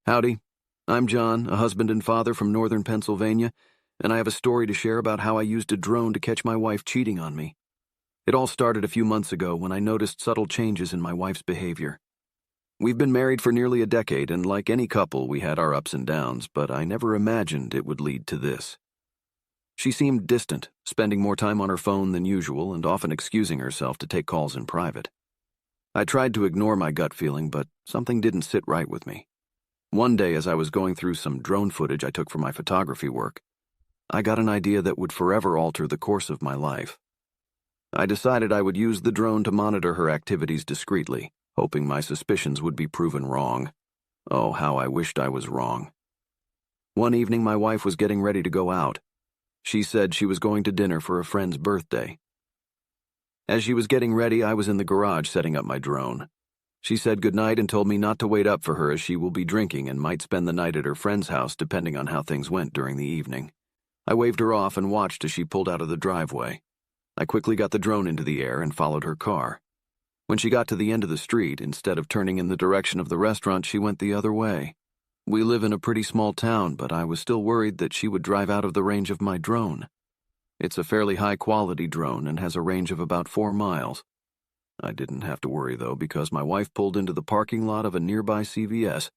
Howdy, I'm John, a husband and father from northern Pennsylvania, and I have a story to share about how I used a drone to catch my wife cheating on me. It all started a few months ago when I noticed subtle changes in my wife's behavior. We've been married for nearly a decade, and like any couple, we had our ups and downs, but I never imagined it would lead to this. She seemed distant, spending more time on her phone than usual and often excusing herself to take calls in private. I tried to ignore my gut feeling, but something didn't sit right with me. One day, as I was going through some drone footage I took for my photography work, I got an idea that would forever alter the course of my life. I decided I would use the drone to monitor her activities discreetly, hoping my suspicions would be proven wrong. Oh, how I wished I was wrong. One evening, my wife was getting ready to go out. She said she was going to dinner for a friend's birthday. As she was getting ready, I was in the garage setting up my drone. She said goodnight and told me not to wait up for her as she will be drinking and might spend the night at her friend's house depending on how things went during the evening. I waved her off and watched as she pulled out of the driveway. I quickly got the drone into the air and followed her car. When she got to the end of the street, instead of turning in the direction of the restaurant, she went the other way. We live in a pretty small town, but I was still worried that she would drive out of the range of my drone. It's a fairly high-quality drone and has a range of about 4 miles. I didn't have to worry, though, because my wife pulled into the parking lot of a nearby CVS,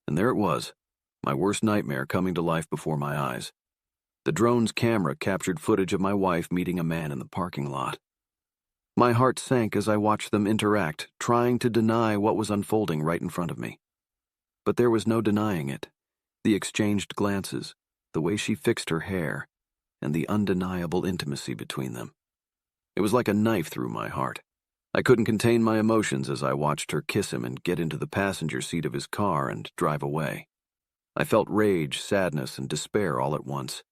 and there it was, my worst nightmare coming to life before my eyes. The drone's camera captured footage of my wife meeting a man in the parking lot. My heart sank as I watched them interact, trying to deny what was unfolding right in front of me. But there was no denying it. The exchanged glances, the way she fixed her hair, and the undeniable intimacy between them. It was like a knife through my heart. I couldn't contain my emotions as I watched her kiss him and get into the passenger seat of his car and drive away. I felt rage, sadness, and despair all at once.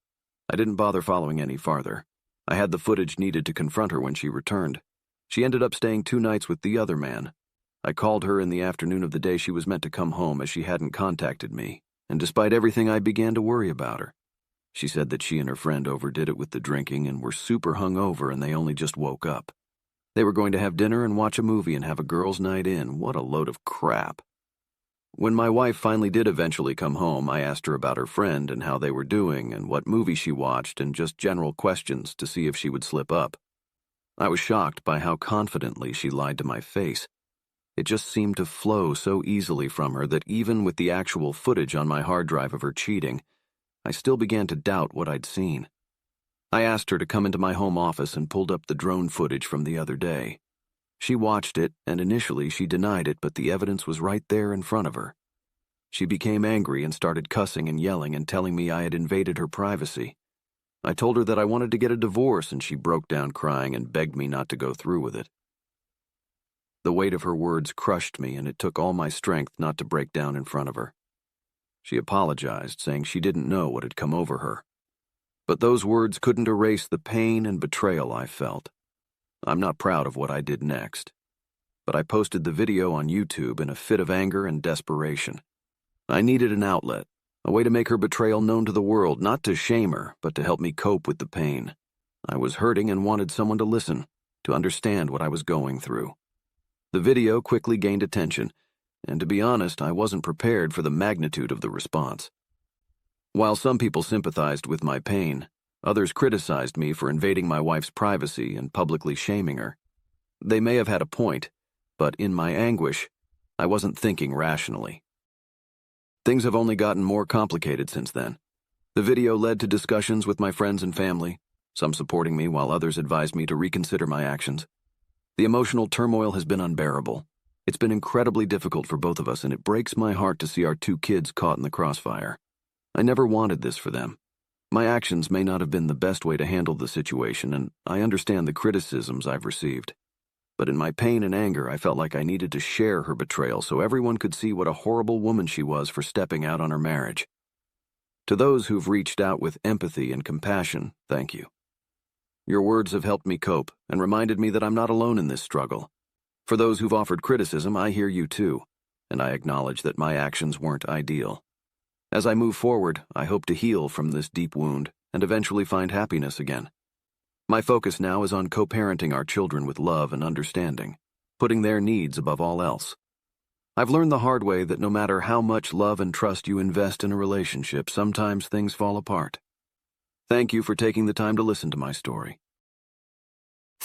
I didn't bother following any farther. I had the footage needed to confront her when she returned. She ended up staying 2 nights with the other man. I called her in the afternoon of the day she was meant to come home as she hadn't contacted me, and despite everything I began to worry about her. She said that she and her friend overdid it with the drinking and were super hungover and they only just woke up. They were going to have dinner and watch a movie and have a girls' night in. What a load of crap. When my wife finally did eventually come home, I asked her about her friend and how they were doing and what movie she watched and just general questions to see if she would slip up. I was shocked by how confidently she lied to my face. It just seemed to flow so easily from her that even with the actual footage on my hard drive of her cheating, I still began to doubt what I'd seen. I asked her to come into my home office and pulled up the drone footage from the other day. She watched it, and initially she denied it, but the evidence was right there in front of her. She became angry and started cussing and yelling and telling me I had invaded her privacy. I told her that I wanted to get a divorce, and she broke down crying and begged me not to go through with it. The weight of her words crushed me, and it took all my strength not to break down in front of her. She apologized, saying she didn't know what had come over her. But those words couldn't erase the pain and betrayal I felt. I'm not proud of what I did next, but I posted the video on YouTube in a fit of anger and desperation. I needed an outlet, a way to make her betrayal known to the world, not to shame her, but to help me cope with the pain. I was hurting and wanted someone to listen, to understand what I was going through. The video quickly gained attention, and to be honest, I wasn't prepared for the magnitude of the response. While some people sympathized with my pain, others criticized me for invading my wife's privacy and publicly shaming her. They may have had a point, but in my anguish, I wasn't thinking rationally. Things have only gotten more complicated since then. The video led to discussions with my friends and family, some supporting me while others advised me to reconsider my actions. The emotional turmoil has been unbearable. It's been incredibly difficult for both of us, and it breaks my heart to see our 2 kids caught in the crossfire. I never wanted this for them. My actions may not have been the best way to handle the situation, and I understand the criticisms I've received. But in my pain and anger, I felt like I needed to share her betrayal so everyone could see what a horrible woman she was for stepping out on her marriage. To those who've reached out with empathy and compassion, thank you. Your words have helped me cope and reminded me that I'm not alone in this struggle. For those who've offered criticism, I hear you too, and I acknowledge that my actions weren't ideal. As I move forward, I hope to heal from this deep wound and eventually find happiness again. My focus now is on co-parenting our children with love and understanding, putting their needs above all else. I've learned the hard way that no matter how much love and trust you invest in a relationship, sometimes things fall apart. Thank you for taking the time to listen to my story.